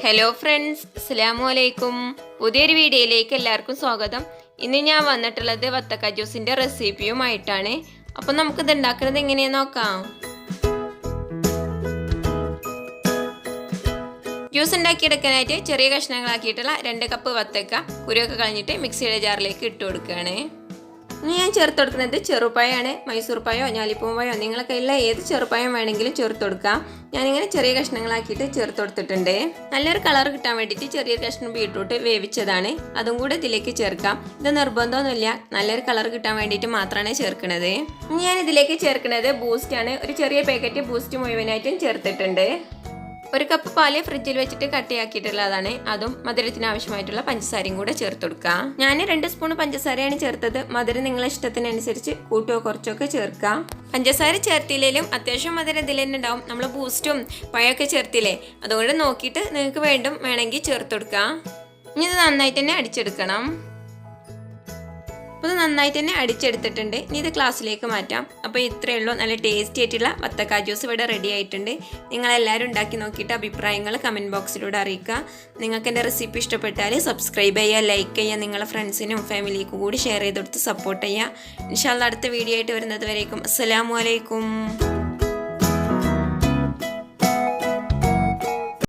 Hello friends, അസ്സലാമു അലൈക്കും. പുതിയൊരു വീഡിയോയിലേക്ക് എല്ലാവർക്കും സ്വാഗതം. ഇന്ന് ഞാൻ വന്നിട്ടുള്ളത് വത്തക്ക ജ്യൂസിൻ്റെ റെസിപ്പിയുമായിട്ടാണ്. അപ്പം നമുക്കിത് ഉണ്ടാക്കുന്നത് എങ്ങനെയാണെന്ന് നോക്കാം. ജ്യൂസ് ഉണ്ടാക്കിയെടുക്കാനായിട്ട് ചെറിയ കഷ്ണങ്ങളാക്കിയിട്ടുള്ള 2 കപ്പ് വത്തക്ക കുരുവൊക്കെ കളഞ്ഞിട്ട് മിക്സിയുടെ ജാറിലേക്ക് ഇട്ട് കൊടുക്കുകയാണ്. ഇനി ഞാൻ ചേർത്ത് കൊടുക്കുന്നത് ചെറുപഴമാണ്. മൈസൂർ പഴമോ ഞാലിപ്പൂമ്പഴമോ നിങ്ങളെ കയ്യിലുള്ള ഏത് ചെറുപഴം വേണമെങ്കിലും ചേർത്ത് കൊടുക്കാം. ഞാനിങ്ങനെ ചെറിയ കഷ്ണങ്ങളാക്കിയിട്ട് ചേർത്ത് കൊടുത്തിട്ടുണ്ട്. നല്ലൊരു കളർ കിട്ടാൻ വേണ്ടിയിട്ട് ചെറിയൊരു കഷ്ണം ബീട്രൂട്ട് വേവിച്ചതാണ്, അതും കൂടെ ഇതിലേക്ക് ചേർക്കാം. ഇത് നിർബന്ധമൊന്നുമില്ല, നല്ലൊരു കളർ കിട്ടാൻ വേണ്ടിയിട്ട് മാത്രമാണ് ചേർക്കുന്നത്. ഞാൻ ഇതിലേക്ക് ചേർക്കുന്നത് ബൂസ്റ്റാണ്. ഒരു ചെറിയ പാക്കറ്റ് ബൂസ്റ്റ് മുഴുവനായിട്ടും ചേർത്തിട്ടുണ്ട്. 1 കപ്പ് പാല് ഫ്രിഡ്ജിൽ വെച്ചിട്ട് കട്ടിയാക്കിയിട്ടുള്ളതാണ്. അതും മധുരത്തിന് ആവശ്യമായിട്ടുള്ള പഞ്ചസാരയും കൂടെ ചേർത്ത് കൊടുക്കാം. ഞാൻ 2 സ്പൂൺ പഞ്ചസാരയാണ് ചേർത്തത്. മധുരം നിങ്ങളെ ഇഷ്ടത്തിനനുസരിച്ച് കൂട്ടുകയോ കുറച്ചൊക്കെ ചേർക്കാം. പഞ്ചസാര ചേർത്തില്ലേലും അത്യാവശ്യം മധുരം ഇതിൽ തന്നെ ഉണ്ടാവും. നമ്മൾ ബൂസ്റ്റും പഴമൊക്കെ ചേർത്തില്ലേ, അതുകൊണ്ട് നോക്കിയിട്ട് നിങ്ങൾക്ക് വേണമെങ്കിൽ ചേർത്ത് കൊടുക്കാം. ഇനി ഇത് നന്നായിട്ട് തന്നെ അടിച്ചെടുക്കണം. അപ്പോൾ ഇത് നന്നായിട്ട് തന്നെ അടിച്ചെടുത്തിട്ടുണ്ട്. ഇനി ഇത് ഗ്ലാസ്സിലേക്ക് മാറ്റാം. അപ്പോൾ ഇത്രയേ ഉള്ളൂ. നല്ല ടേസ്റ്റി ആയിട്ടുള്ള വത്തക്ക ജ്യൂസ് ഇവിടെ റെഡി ആയിട്ടുണ്ട്. നിങ്ങളെല്ലാവരും ഉണ്ടാക്കി നോക്കിയിട്ട് അഭിപ്രായങ്ങൾ കമൻറ്റ് ബോക്സിലൂടെ അറിയിക്കുക. നിങ്ങൾക്ക് എൻ്റെ റെസിപ്പി ഇഷ്ടപ്പെട്ടാൽ സബ്സ്ക്രൈബ് ചെയ്യുക, ലൈക്ക് ചെയ്യുക, നിങ്ങളുടെ ഫ്രണ്ട്സിനും ഫാമിലിക്കും കൂടി ഷെയർ ചെയ്ത് കൊടുത്ത് സപ്പോർട്ട് ചെയ്യുക. ഇൻഷാ അല്ലാഹ് അടുത്ത വീഡിയോ ആയിട്ട് വരുന്നത് വരേക്കും അസ്സലാമു അലൈക്കും.